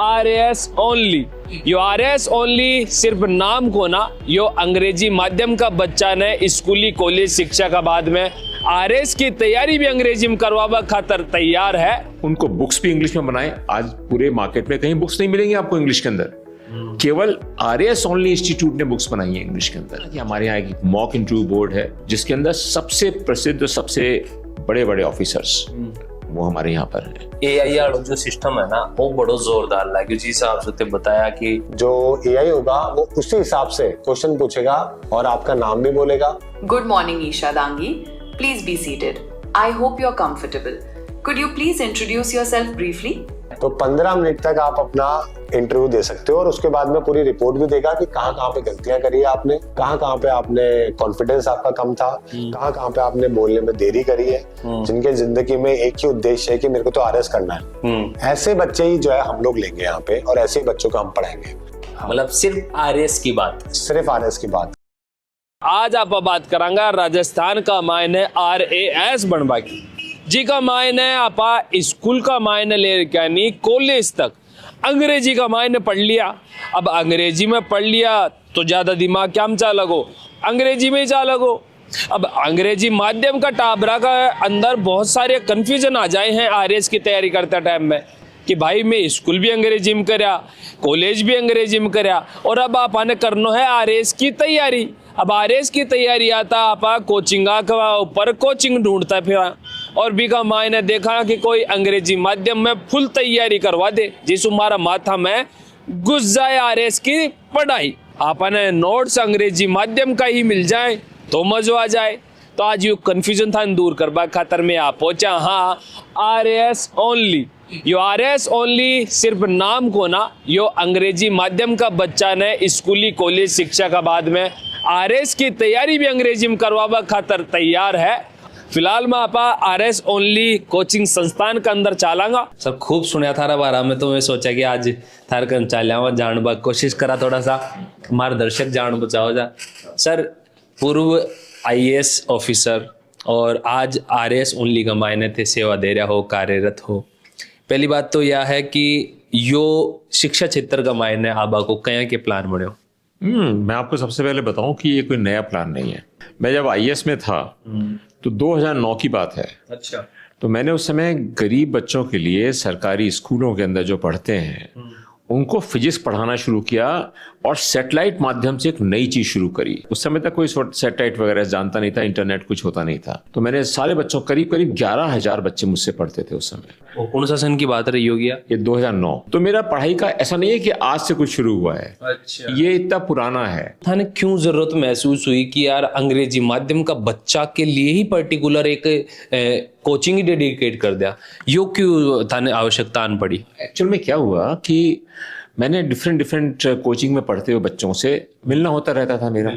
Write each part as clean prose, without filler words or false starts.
RAS only. यो RAS only सिर्फ नाम को ना, यो अंग्रेजी माध्यम का बच्चा ने स्कूली कॉलेज शिक्षा का बाद में RAS की तैयारी भी अंग्रेजी में करवावा खातर तैयार है। उनको बुक्स भी इंग्लिश में बनाए। आज पूरे मार्केट में कहीं बुक्स नहीं मिलेंगी आपको इंग्लिश के अंदर, केवल RAS ओनली इंस्टीट्यूट ने बुक्स बनाई है इंग्लिश के अंदर। हमारे यहाँ एक मॉक इंटरव्यू बोर्ड है जिसके अंदर सबसे प्रसिद्ध, सबसे बड़े बड़े ऑफिसर्स वो हमारे यहाँ पर है। AI वाला जो सिस्टम है ना वो बड़ो जोरदार लगे। जिस हिसाब से ते बताया कि जो AI होगा वो उसी हिसाब से क्वेश्चन पूछेगा और आपका नाम भी बोलेगा। Good morning, Isha Dangi. Please be seated. I hope you're comfortable. Could you please introduce yourself briefly? तो 15 मिनट तक आप अपना इंटरव्यू दे सकते हो और उसके बाद में पूरी रिपोर्ट भी देगा कि कहाँ कहाँ पे गलतियां करी है आपने, कहाँ पे आपने कॉन्फिडेंस आपका कम था, कहाँ पे आपने बोलने में देरी करी है। जिनके जिंदगी में एक ही उद्देश्य है कि मेरे को तो RAS करना है, ऐसे बच्चे ही जो है हम लोग लेंगे यहाँ पे और ऐसे बच्चों को हम पढ़ाएंगे। मतलब सिर्फ RAS की बात, सिर्फ RAS की बात। आज आप बात करांगा राजस्थान का मायने RAS बनवा की, जी का मायने आपा स्कूल का मायने ले यानी कॉलेज तक अंग्रेजी का मायने पढ़ लिया। अब अंग्रेजी में पढ़ लिया तो ज्यादा दिमाग क्या में लगो, अंग्रेजी में ही लगो। अब अंग्रेजी माध्यम का टाबरा का अंदर बहुत सारे कंफ्यूजन आ जाए हैं RAS की तैयारी करते टाइम में कि भाई मैं स्कूल भी अंग्रेजी में करया, कॉलेज भी अंग्रेजी में करया और अब आपने करना है RAS की तैयारी। अब RAS की तैयारी आता आपा कोचिंगा का ऊपर कोचिंग ढूंढता फिरा और भी का मायने देखा कि कोई अंग्रेजी माध्यम में फुल तैयारी करवा दे जिस हमारा माथा में घुस जाए RAS की पढ़ाई। आपने नोट्स अंग्रेजी माध्यम का ही मिल जाए तो मजा आ जाए। तो आज ये कंफ्यूजन था दूर करवा खातर में आप पहुंचा। हाँ, RAS ओनली। यो RAS ओनली सिर्फ नाम को ना, यो अंग्रेजी माध्यम का बच्चा ने स्कूली कॉलेज शिक्षा का बाद में RAS की तैयारी भी अंग्रेजी में करवावा खातर तैयार है। फिलहाल मैं आपा RAS ओनली कोचिंग संस्थान के अंदर चालांगा। सब खूब सुनया थारा बारा में, तो मैं सोचा कि आज थार कर चाल्या जान बा कोशिश करा थोड़ा सा हमारे दर्शक जान बचाओ जा। सर, पूर्व IAS ऑफिसर और आज RAS ओनली का मायने थे सेवा दे रहा हो, कार्यरत हो। पहली बात तो यह है कि यो शिक्षा क्षेत्र का मायने आबा को कया के प्लान बने हो? मैं आपको सबसे पहले बताऊं कि ये कोई नया प्लान नहीं है। मैं जब IAS में था तो 2009 की बात है। अच्छा। तो मैंने उस समय गरीब बच्चों के लिए सरकारी स्कूलों के अंदर जो पढ़ते हैं उनको फिजिक्स पढ़ाना शुरू किया और सैटेलाइट माध्यम से एक नई चीज शुरू करी। उस समय तक कोई सैटेलाइट वगैरह जानता नहीं था, इंटरनेट कुछ होता नहीं था। तो मैंने सारे बच्चों, करीब 11,000 बच्चे मुझसे पढ़ते थे उस समय। वो कौन सा सन की बात रही होगी? ये 2009। तो मेरा पढ़ाई का ऐसा नहीं है कि आज से कुछ शुरू हुआ है। अच्छा। ये इतना पुराना है। थाने क्यों जरूरत महसूस हुई कि यार अंग्रेजी माध्यम का बच्चा के लिए ही पर्टिकुलर एक कोचिंग ही डेडिकेट कर दिया? यो क्यों थाने आवश्यकता आन पड़ी? एक्चुअल में क्या हुआ कि मैंने डिफरेंट कोचिंग में पढ़ते हुए बच्चों से मिलना होता रहता था मेरा।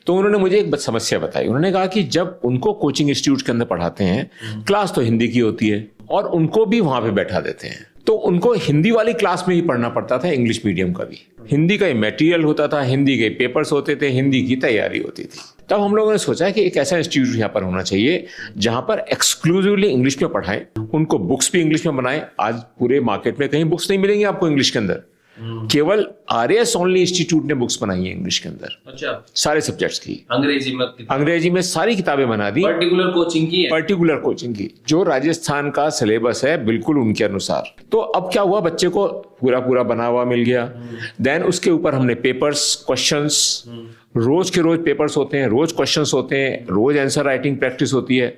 तो उन्होंने मुझे एक समस्या बताई। उन्होंने कहा कि जब उनको कोचिंग इंस्टीट्यूट के अंदर पढ़ाते हैं, क्लास तो हिंदी की होती है और उनको भी वहां पे बैठा देते हैं, तो उनको हिंदी वाली क्लास में ही पढ़ना पड़ता था, इंग्लिश मीडियम का भी। हिंदी का मटेरियल होता था, हिंदी के पेपर्स होते थे, हिंदी की तैयारी होती थी। तब हम लोगों ने सोचा कि एक ऐसा इंस्टीट्यूट यहाँ पर होना चाहिए जहां पर एक्सक्लूसिवली इंग्लिश में पढ़ाएं, उनको बुक्स भी इंग्लिश में बनाएं। आज पूरे मार्केट में कहीं बुक्स नहीं मिलेंगी आपको इंग्लिश के अंदर, केवल RAS ओनली इंस्टीट्यूट ने बुक्स बनाई है इंग्लिश के अंदर। अच्छा। सारे सब्जेक्ट्स की अंग्रेजी में सारी किताबें बना दी, पर्टिकुलर कोचिंग की जो राजस्थान का सिलेबस है बिल्कुल उनके अनुसार। तो अब क्या हुआ, बच्चे को पूरा बना हुआ मिल गया। देन उसके ऊपर हमने पेपर्स, क्वेश्चंस, रोज के रोज पेपर्स होते हैं, रोज क्वेश्चंस होते हैं, रोज आंसर राइटिंग प्रैक्टिस होती है।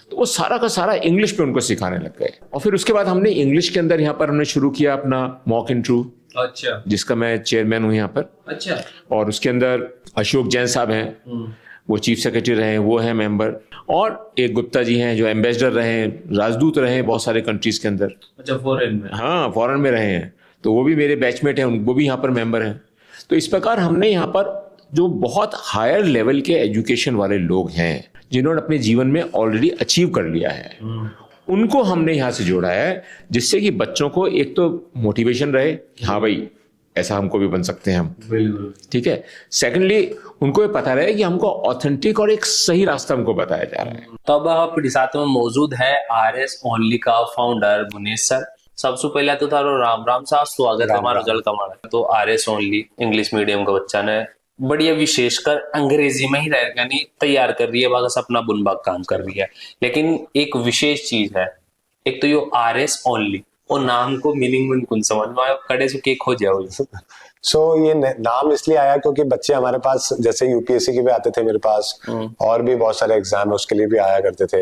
तो वो सारा का सारा इंग्लिश में उनको सिखाने लग गए। और फिर उसके बाद हमने इंग्लिश के अंदर यहाँ पर हमने शुरू किया अपना मॉक इंटरव्यू। अच्छा। जिसका मैं चेयरमैन हूँ यहाँ पर। अच्छा। और उसके अंदर अशोक जैन साहब हैं, वो चीफ सेक्रेटरी रहे, वो है मेंबर। और एक गुप्ता जी हैं जो एम्बेसडर रहे, राजदूत रहे बहुत सारे कंट्रीज के अंदर। अच्छा, फॉरेन में? हाँ, फॉरेन में रहे हैं। तो वो भी मेरे बैचमेट हैं, वो भी यहाँ पर मेंबर हैं। तो इस प्रकार हमने यहाँ पर जो बहुत हायर लेवल के एजुकेशन वाले लोग हैं जिन्होंने अपने जीवन में ऑलरेडी अचीव कर लिया है, उनको हमने यहाँ से जोड़ा है, जिससे कि बच्चों को एक तो मोटिवेशन रहे कि हाँ भाई ऐसा हमको भी बन सकते हैं हम। बिल्कुल। ठीक है। सेकेंडली उनको ये पता रहे कि हमको ऑथेंटिक और एक सही रास्ता हमको बताया जा रहा है। तो अब आप साथ में मौजूद है RAS ओनली का फाउंडर मुनीश सर। सबसे पहले तो थारो राम राम सा स्वागत है राम हमारा राम। जल कमाना तो आरएस ओनली इंग्लिश मीडियम का बच्चा ने बढ़िया विशेषकर अंग्रेजी में ही रह यानी तैयार कर रही है बागा अपना बुनबाग काम कर रही है। लेकिन एक विशेष चीज है, एक तो यो आरएस ओनली और नाम को मीनिंग में कौन समझ में आया कड़े से केक हो जाओ। सो ये नाम इसलिए आया क्योंकि बच्चे हमारे पास जैसे यूपीएससी के भी आते थे मेरे पास, और भी बहुत सारे एग्जाम उसके लिए भी आया करते थे।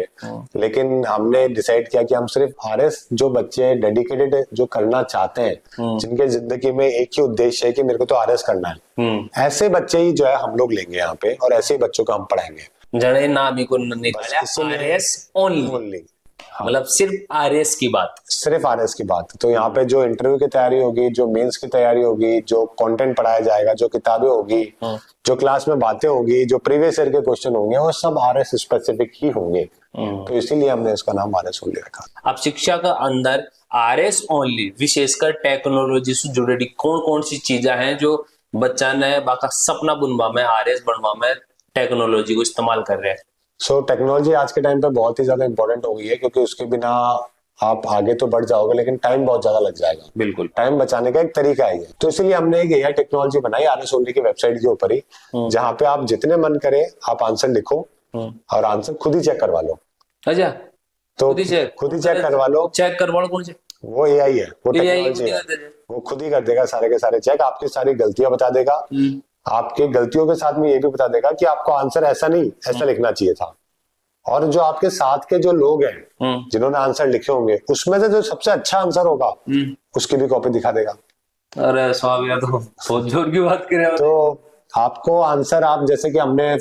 लेकिन हमने डिसाइड किया कि हम सिर्फ आरएस जो बच्चे डेडिकेटेड जो करना चाहते हैं, जिनके जिंदगी में एक ही उद्देश्य है कि मेरे को तो आरएस करना है, ऐसे बच्चे ही जो है हम लोग लेंगे यहाँ पे और ऐसे ही बच्चों को हम पढ़ाएंगे। जड़े नाम ही को निकाला इसीलिए आरएस ओनली, Only। मतलब सिर्फ आरएस की बात। सिर्फ आरएस की बात। तो यहाँ पे जो इंटरव्यू की तैयारी होगी, जो मेंस की तैयारी होगी, जो कंटेंट पढ़ाया जाएगा, जो किताबें होगी, जो क्लास में बातें होगी, जो प्रीवियस ईयर के क्वेश्चन होंगे, वो सब आरएस स्पेसिफिक ही होंगे। तो इसीलिए हमने इसका नाम आरएस ओनली रखा। अब शिक्षा का अंदर आरएस ओनली विशेषकर टेक्नोलॉजी से जुड़ी कौन कौन सी चीजें हैं जो बच्चा ने बाका सपना बुनवा में आरएस बनवा में टेक्नोलॉजी को इस्तेमाल कर रहे हैं। सो टेक्नोलॉजी आज के टाइम पे बहुत ही ज्यादा इंपॉर्टेंट हो गई है, क्योंकि उसके बिना आप आगे तो बढ़ जाओगे लेकिन टाइम बहुत ज्यादा लग जाएगा। बिल्कुल, टाइम बचाने का एक तरीका है ये। तो इसीलिए हमने एक एआई टेक्नोलॉजी बनाई आरएस ओनली की वेबसाइट के ऊपर ही, जहाँ पे आप जितने मन करे आप आंसर लिखो और आंसर खुद ही चेक करवा लो। अच्छा, तो खुद ही चेक करवा लो। चेक करवा लो कौन से? वो एआई है, वो AI टेक्नोलॉजी है, वो खुद ही कर देगा सारे के सारे चेक। आपकी सारी गलतियां बता देगा, आपकी गलतियों के साथ में ये भी बता देगा कि आपको आंसर ऐसा नहीं ऐसा लिखना चाहिए था। और जो आपके साथ के जो लोग हैं जिन्होंने आंसर लिखे होंगे, उसमें से जो सबसे अच्छा आंसर होगा उसकी भी कॉपी दिखा देगा। अरे स्वामी यार, तो बहुत जोर की बात कर रहे हो। तो आपको आंसर, आप जैसे कि हमने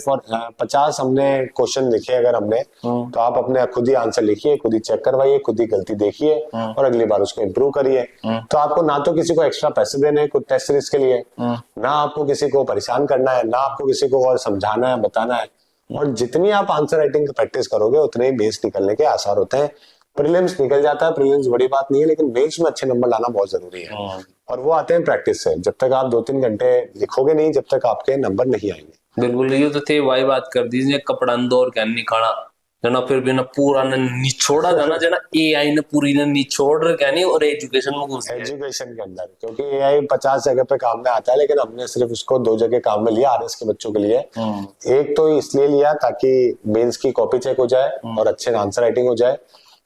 50 हमने क्वेश्चन लिखे अगर हमने, तो आप अपने खुद ही आंसर लिखिए, खुद ही चेक करवाइए, खुद ही गलती देखिए और अगली बार उसको इम्प्रूव करिए। तो आपको ना तो किसी को एक्स्ट्रा पैसे देने हैं कुछ टेस्ट सीरीज के लिए, ना आपको किसी को परेशान करना है, ना आपको किसी को और समझाना है, बताना है। और जितनी आप आंसर राइटिंग की प्रैक्टिस करोगे उतने ही बेस निकलने के आसार होते हैं। प्रीलिम्स निकल जाता है, प्रीलिम्स बड़ी बात नहीं है, लेकिन मेंस में अच्छे नंबर लाना बहुत जरूरी है। और वो आते हैं प्रैक्टिस से। जब तक आप 2-3 घंटे लिखोगे नहीं, जब तक आपके नंबर नहीं आएंगे। बिल्कुल, ये तो थे वही बात कर दीजिए, कपड़ा दौर क्या निकाला जना, फिर भी ना पूरा ना निचोड़ा जाना जना, एआई ने पूरी ना निचोड़ क्या नहीं, और एजुकेशन में घुस गया। एजुकेशन के अंदर, क्योंकि एआई 50 जगह पे काम में आता है, लेकिन हमने सिर्फ उसको 2 जगह काम में लिया आरएस के बच्चों के लिए। एक तो इसलिए लिया ताकि मेंस की कॉपी चेक हो जाए और अच्छे आंसर राइटिंग हो जाए,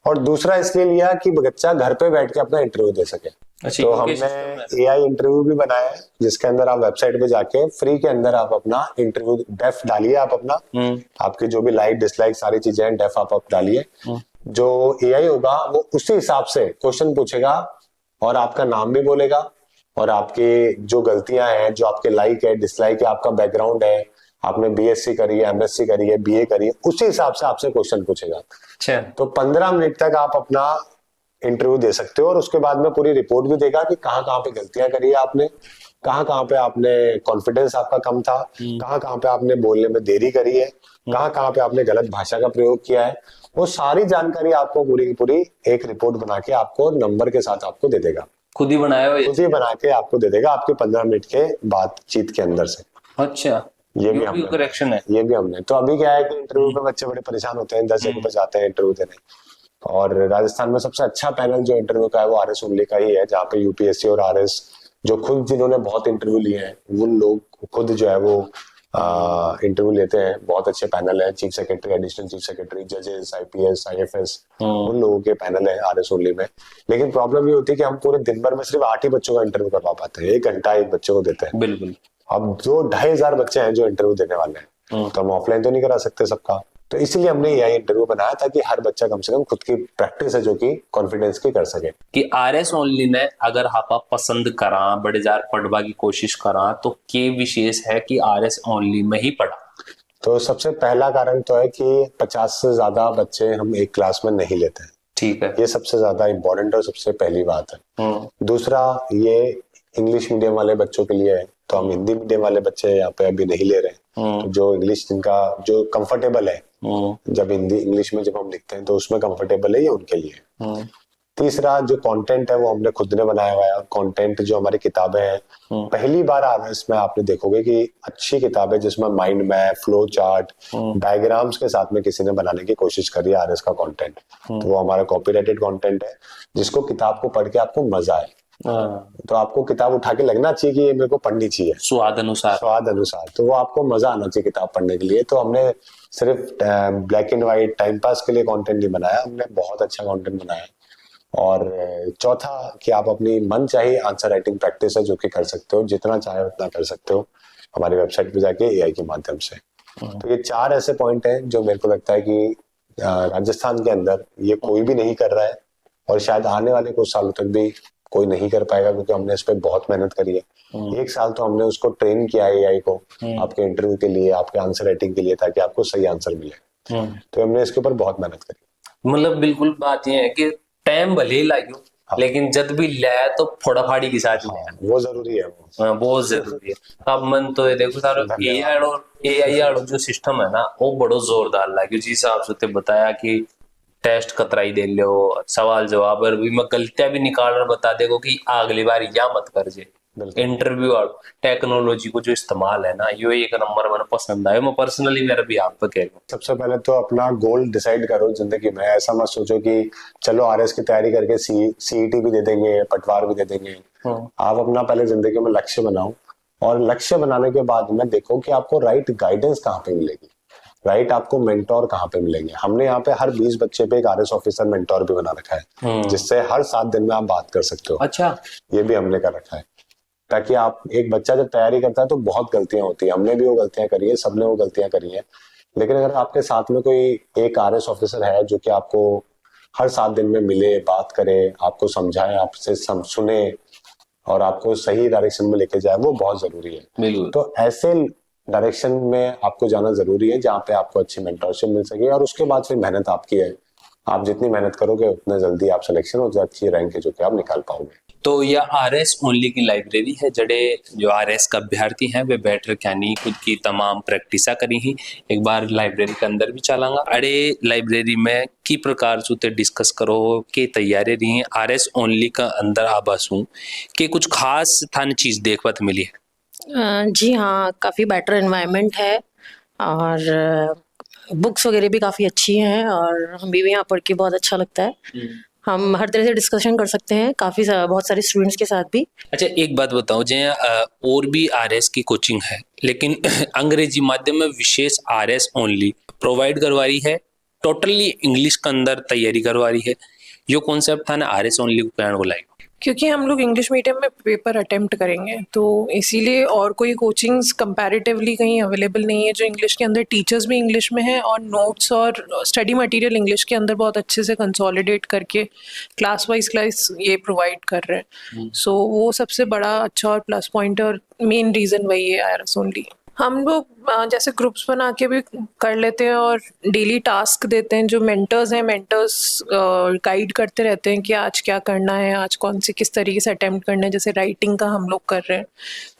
और दूसरा इसलिए लिया कि बच्चा घर पे बैठ के अपना इंटरव्यू दे सके। अच्छा, तो ये हमने system एआई इंटरव्यू भी बनाया है, जिसके अंदर आप वेबसाइट पे जाके फ्री के अंदर आप अपना इंटरव्यू डेफ डालिए, आप अपना आपकी जो भी लाइक डिसलाइक सारी चीजें हैं डेफ आप डालिए। जो एआई होगा वो उसी हिसाब से क्वेश्चन पूछेगा और आपका नाम भी बोलेगा, और आपकी जो गलतियां हैं, जो आपके लाइक है डिसलाइक है, आपका बैकग्राउंड है, आपने बीएससी करी है, एमएससी करी है, बीए करी है, उसी हिसाब से आपसे क्वेश्चन पूछेगा। अच्छा, तो 15 मिनट तक आप अपना इंटरव्यू दे सकते हो, और उसके बाद में पूरी रिपोर्ट भी देगा कि कहाँ कहाँ पे गलतियां करी है आपने, कहाँ कहाँ पे आपने कॉन्फिडेंस आपका कम था, कहाँ कहाँ पे आपने बोलने में देरी करी है, कहाँ कहाँ पे आपने गलत भाषा का प्रयोग किया है। वो सारी जानकारी आपको पूरी की पूरी एक रिपोर्ट बना के आपको नंबर के साथ आपको दे देगा। खुद ही बनाया हुआ ये? खुद ही बना के आपको दे देगा आपके 15 मिनट के बातचीत के अंदर से। अच्छा, ये भी हमने करेक्शन है। ये भी हमने। तो अभी क्या है कि इंटरव्यू में बच्चे बड़े परेशान होते हैं, 10 जगह पे जाते हैं इंटरव्यू देने, और राजस्थान में सबसे अच्छा पैनल जो इंटरव्यू का है वो आरएस ओनली का ही है, जहाँ पे यूपीएससी और आरएस जो खुद जिन्होंने बहुत इंटरव्यू लिए हैं, उन लोग खुद जो है वो इंटरव्यू लेते हैं। बहुत अच्छे पैनल है, chief secretary, additional chief secretary, जजेस, आईपीएस, आईएफएस, उन लोगों के पैनल है आरएस ओनली में। लेकिन प्रॉब्लम ये होती है कि हम पूरे दिन भर में सिर्फ 8 ही बच्चों का इंटरव्यू करवा पाते हैं, 1 घंटा एक बच्चे को देते हैं। बिल्कुल, अब जो 2500 बच्चे हैं जो इंटरव्यू देने वाले हैं, तो हम ऑफलाइन तो नहीं करा सकते सबका। तो इसलिए हमने यही इंटरव्यू बनाया ताकि हर बच्चा कम से कम खुद की प्रैक्टिस है जो कि कॉन्फिडेंस की कर सके। कि आरएस ओनली ने अगर हापा पसंद करा बड़े जार पढ़वा की कोशिश करा तो के विशेष है कि आरएस ओनली में ही पढ़ा? तो सबसे पहला कारण तो है कि 50 से ज्यादा बच्चे हम एक क्लास में नहीं लेते हैं। ठीक है, ये सबसे ज्यादा इम्पोर्टेंट और सबसे पहली बात है। दूसरा, ये इंग्लिश मीडियम वाले बच्चों के लिए है, तो हम हिंदी मीडियम वाले बच्चे यहाँ पे अभी नहीं ले रहे हैं। तो जो इंग्लिश जिनका जो कंफर्टेबल है, जब हिंदी इंग्लिश में जब हम लिखते हैं तो उसमें कंफर्टेबल है, ये उनके लिए। तीसरा जो कंटेंट है वो हमने खुद ने बनाया हुआ है, और कंटेंट जो हमारी किताबें हैं, पहली बार आरएस में आपने देखोगे कि अच्छी किताबें जिसमें mind map, flow chart, diagrams के साथ में किसी ने बनाने की कोशिश करी है आरएस का कंटेंट। तो वो हमारा कॉपीराइटेड कंटेंट है, जिसको किताब को पढ़ के आपको मजा आए। तो आपको किताब उठा के लगना चाहिए कि ये मेरे को पढ़नी चाहिए स्वाद अनुसार। तो वो आपको मजा आना चाहिए किताब पढ़ने के लिए। तो हमने सिर्फ black and white time pass के लिए कंटेंट नहीं बनाया, हमने बहुत अच्छा कंटेंट बनाया। और चौथा कि आप अपनी मन चाहे आंसर राइटिंग प्रैक्टिस है जो कि कर सकते हो, जितना चाहे उतना कर सकते हो हमारी वेबसाइट पे जाके एआई के माध्यम से। तो ये 4 ऐसे पॉइंट हैं जो मेरे को लगता है कि राजस्थान के अंदर ये कोई भी नहीं कर रहा है, और शायद आने वाले कुछ सालों तक भी कोई नहीं कर पाएगा, क्योंकि हमने इस पे बहुत मेहनत करी है। 1 साल तो हमने उसको ट्रेन किया है एआई को आपके इंटरव्यू के लिए, आपके आंसर राइटिंग के लिए, ताकि आपको सही आंसर मिले। तो हमने इसके ऊपर बहुत मेहनत करी। मतलब बिल्कुल बात ये है कि टाइम भले ही लाग्यो, लेकिन जब भी लाया तो फोड़ाफाड़ी के साथ लाया, वो जरूरी है। बहुत जरूरी है। अब मन तो ये देखो सारो एआई वाला जो सिस्टम है ना, वो बड़ो जोरदार लाग्यो। जिस हिसाब से ते बताया कि टेस्ट कतराई दे लो, सवाल जवाब भी मैं गलतियां भी निकाल कर बता देगो कि अगली बार या मत कर जे। इंटरव्यू और टेक्नोलॉजी को जो इस्तेमाल है ना, यो एक नंबर मैंने पसंद आया। मैं पर्सनली मेरा भी आप पे कह रहा हूँ, सबसे पहले तो अपना गोल डिसाइड करो जिंदगी में। ऐसा मत सोचो कि चलो आरएस की तैयारी करके सीईटी भी दे देंगे, पटवार भी दे देंगे। आप अपना पहले जिंदगी में लक्ष्य बनाओ, और लक्ष्य बनाने के बाद में देखो कि आपको राइट गाइडेंस कहाँ पे मिलेगी, राइट आपको मेंटोर कहाँ पे मिलेंगे। हमने यहाँ पे हर 20 बच्चे पे एक आरएस ऑफिसर मेंटोर भी बना रखा है, जिससे हर 7 दिन में आप बात कर सकते हो। अच्छा, ये भी हमने कर रखा है, ताकि आप एक बच्चा जब तैयारी करता है तो बहुत गलतियां होती है। हमने भी वो गलतियां करी है, सबने वो गलतियां करी है। लेकिन अगर आपके साथ में कोई एक आरएस ऑफिसर है जो कि आपको हर 7 दिन में मिले, बात करे, आपको समझाए, आपसे सुने और आपको सही डायरेक्शन में लेके जाए, वो बहुत जरूरी है। तो ऐसे डायरेक्शन में आपको जाना जरूरी है जहाँ पे आपको अच्छी मेंटरशिप मिल सके, और उसके बाद फिर मेहनत आपकी है। आप जितनी मेहनत करोगे उतना जल्दी आप सिलेक्शन और अच्छी रैंक है जो कि आप निकाल पाओगे। तो यह आरएस ओनली की लाइब्रेरी है, जड़े जो आरएस का अभ्यर्थी हैं वे बैठ कर यानी खुद की तमाम प्रैक्टिसा करी ही। एक बार लाइब्रेरी के अंदर भी चलांगा। अरे लाइब्रेरी में की प्रकार से डिस्कस करो के तैयारी रही है आरएस ओनली का अंदर आभास हूँ कि कुछ खास थाने चीज देखवत मिली है। जी हाँ, काफ़ी बेटर एनवायरनमेंट है, और बुक्स वगैरह भी काफ़ी अच्छी हैं, और हमें भी यहाँ पढ़ के बहुत अच्छा लगता है। हम हर तरह से डिस्कशन कर सकते हैं बहुत सारे स्टूडेंट्स के साथ भी। अच्छा, एक बात बताओ, जैसे और भी आरएस की कोचिंग है, लेकिन अंग्रेजी माध्यम में विशेष आरएस ओनली प्रोवाइड करवा रही है, टोटली इंग्लिश के अंदर तैयारी करवा रही है। यो कॉन्सेप्ट था ना आरएस ओनली को कहने को लायक, क्योंकि हम लोग इंग्लिश मीडियम में पेपर अटेम्प्ट करेंगे, तो इसीलिए और कोई कोचिंग्स कंपैरेटिवली कहीं अवेलेबल नहीं है जो इंग्लिश के अंदर टीचर्स भी इंग्लिश में हैं और नोट्स और स्टडी मटेरियल इंग्लिश के अंदर बहुत अच्छे से कंसोलिडेट करके क्लास वाइज क्लास ये प्रोवाइड कर रहे हैं। सो वो सबसे बड़ा अच्छा और प्लस पॉइंट और मेन रीज़न वही है आरएस ओनली। हम लोग जैसे ग्रुप्स बना के भी कर लेते हैं और डेली टास्क देते हैं। जो मेंटर्स हैं, मेंटर्स गाइड करते रहते हैं कि आज क्या करना है, आज कौन सी किस तरीके से अटेम्प्ट करना है। जैसे राइटिंग का हम लोग कर रहे हैं,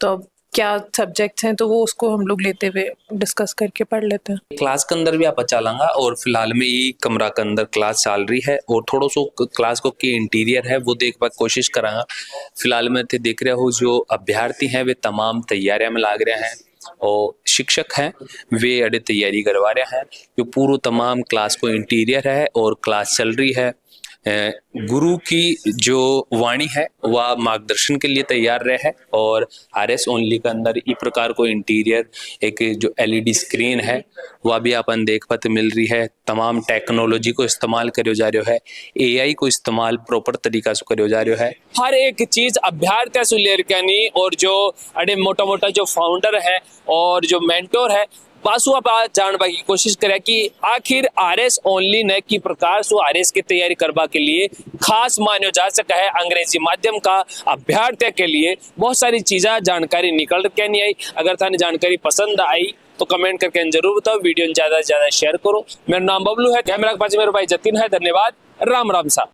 तो अब क्या सब्जेक्ट्स हैं तो वो उसको हम लोग लेते हुए डिस्कस करके पढ़ लेते हैं। क्लास के अंदर भी आप चलांगा, और फिलहाल में ये कमरा के अंदर क्लास चल रही है, और थोड़ा सो क्लास को के इंटीरियर है वो देख पाए कोशिश करांगा। फिलहाल में थे देख रहे हो जो अभ्यर्थी हैं वे तमाम तैयारियां में लाग रहे हैं, और शिक्षक हैं वे अड़े तैयारी करवा रहे हैं। जो पूरा तमाम क्लास को इंटीरियर है और क्लास चल रही है। गुरु की जो वाणी है वह मार्गदर्शन के लिए तैयार रहे है, और आरएस ओनली के अंदर इस प्रकार को इंटीरियर एक जो एलईडी स्क्रीन है वह भी अपन देख पाते मिल रही है। तमाम टेक्नोलॉजी को इस्तेमाल करो जा रहा है, एआई को इस्तेमाल प्रॉपर तरीका से करो जा रहा है। हर एक चीज अभ्यर्थी से लेकर नहीं, और जो अड़े मोटा मोटा जो फाउंडर है और जो मेंटोर है पासु आप जानने की कोशिश करें कि आखिर आरएस ओनली ने की प्रकार से आरएस की तैयारी करवा के लिए खास मानो जा सका है। अंग्रेजी माध्यम का अभ्यर्थी के लिए बहुत सारी चीज़ें जानकारी निकल के नहीं आई। अगर थाने जानकारी पसंद आई तो कमेंट करके जरूर बताओ, वीडियो ज़्यादा से ज़्यादा शेयर करो। मेरा नाम बबलू है, कैमरा के पास मेरा भाई जतिन है। धन्यवाद, राम राम सा।